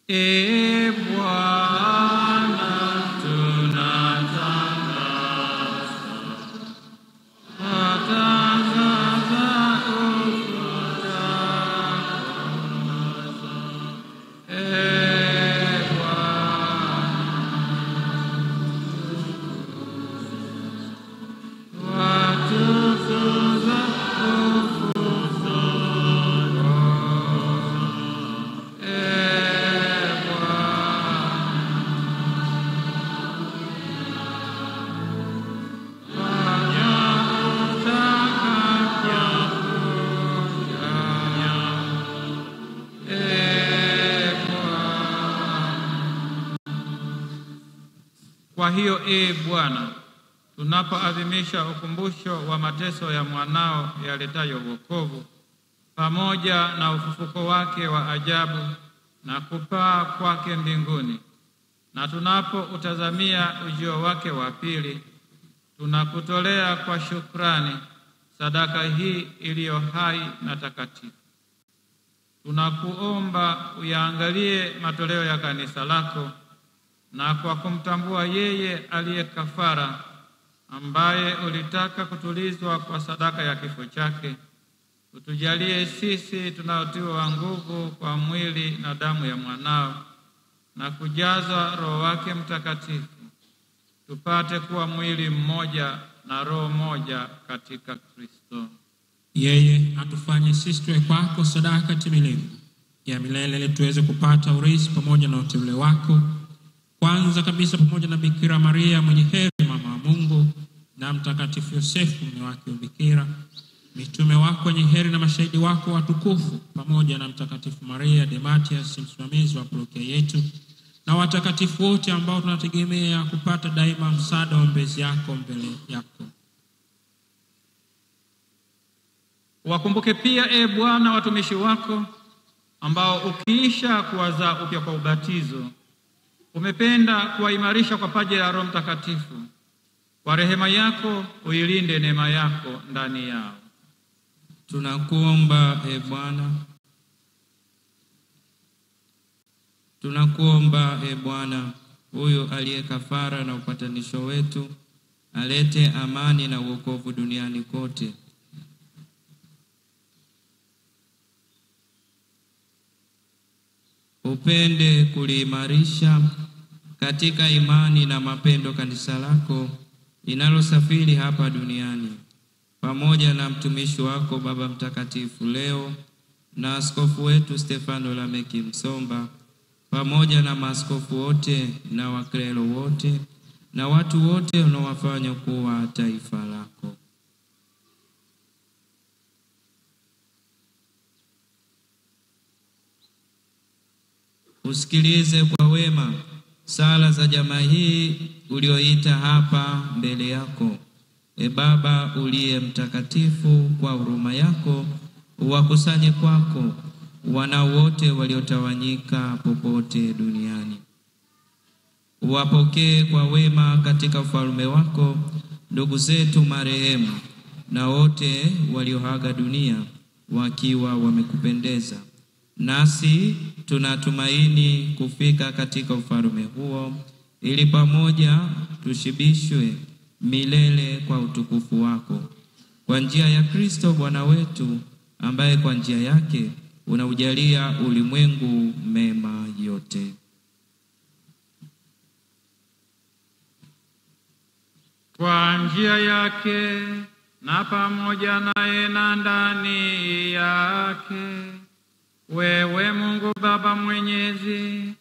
Ee Bwana, Kwa hiyo Bwana, tunapoadhimisha ukumbusho wa mateso ya mwanao yaletayo wokovu pamoja na ufufuko wake wa ajabu na kupaa kwake mbinguni, na tunapoutazamia ujio wake wa pili, tunakutolea kwa shukrani sadaka hii iliyo hai na takatifu. Tunakuomba uyaangalie matoleo ya kanisa lako, na kwa kumtambua yeye aliye kafara, ambaye ulitaka kutulizwa kwa sadaka ya kifo chake, utujalie sisi tunaotiwa nguvu kwa mwili na damu ya mwanao na kujaza Roho wake Mtakatifu, tupate kuwa mwili mmoja na roho moja katika Kristo. Yeye atufanye sisi tuwe kwako sadaka timilifu ya milele, ili tuweze kupata urithi pamoja na uteule wako, kwanza kabisa pamoja na Bikira Maria mwenye heri, mama wa Mungu, na Mtakatifu Yosefu mume wake bikira, mitume wako wenye heri na mashahidi wako watukufu, pamoja na Mtakatifu Maria Dematias msimamizi wa parokia yetu, na watakatifu wote ambao tunategemea kupata daima msaada wa mbezi yako mbele yako. Wakumbuke pia Bwana watumishi wako ambao ukiisha kuwazaa upya kwa ubatizo umependa kuwaimarisha kwa paji la Roho Mtakatifu. Kwa rehema yako uilinde neema yako ndani yao. Tunakuomba Bwana. Tunakuomba Bwana, huyo aliye kafara na upatanisho wetu, alete amani na wokovu duniani kote. Upende kuliimarisha katika imani na mapendo kanisa lako inalosafiri hapa duniani, pamoja na mtumishi wako Baba Mtakatifu Leo na askofu wetu Stefano Lameki Msomba, pamoja na maaskofu wote na waklero wote na watu wote unaowafanya kuwa taifa lako. Usikilize kwa wema sala za jamaa hii ulioita hapa mbele yako. Baba uliye mtakatifu, kwa huruma yako uwakusanye kwako wana wote waliotawanyika popote duniani. Uwapokee kwa wema katika ufalme wako ndugu zetu marehemu na wote walioaga dunia wakiwa wamekupendeza. Nasi tunatumaini kufika katika ufalme huo, ili pamoja tushibishwe milele kwa utukufu wako, kwa njia ya Kristo Bwana wetu, ambaye kwa njia yake unaujalia ulimwengu mema yote. Kwa njia yake na pamoja naye na ndani yake, wewe Mungu Baba Mwenyezi,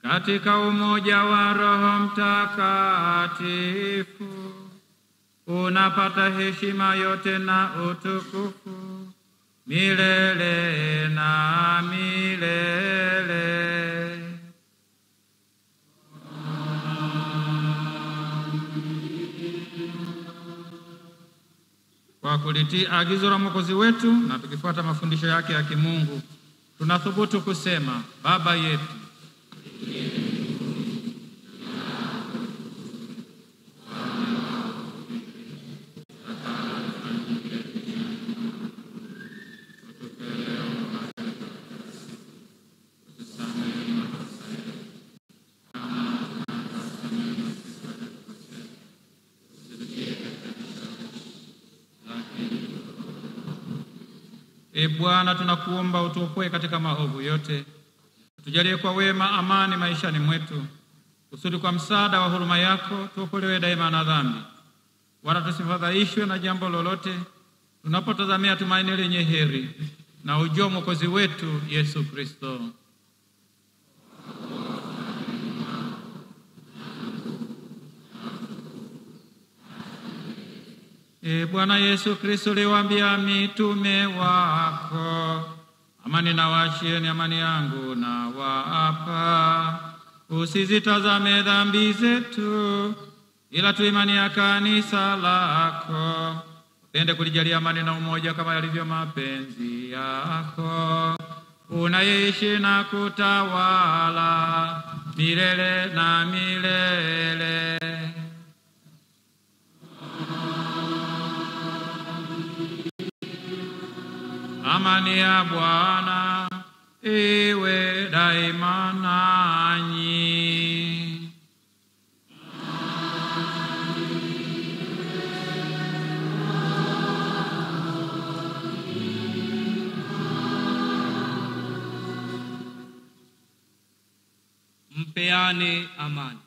katika umoja wa Roho Mtakatifu, unapata heshima yote na utukufu milele na milele. Kwa kulitii agizo la Mwokozi wetu na tukifuata mafundisho yake ya kimungu, tunathubutu kusema: Baba yetu Bwana, tunakuomba utuokoe katika maovu yote, tujalie kwa wema amani maishani mwetu, kusudi kwa msaada wa huruma yako tuokolewe daima na dhambi, wala tusifadhaishwe na jambo lolote, tunapotazamia tumaini lenye heri na ujio Mwokozi wetu Yesu Kristo. Bwana Yesu Kristo, uliwaambia mitume wako, amani nawaachieni, amani yangu nawaapa. Usizitazame dhambi zetu, ila tu imani ya kanisa lako. Upende kulijalia amani na umoja kama yalivyo mapenzi yako, unayeishi na kutawala milele na milele. Amani ya Bwana iwe daima nanyi. Mpeane amani.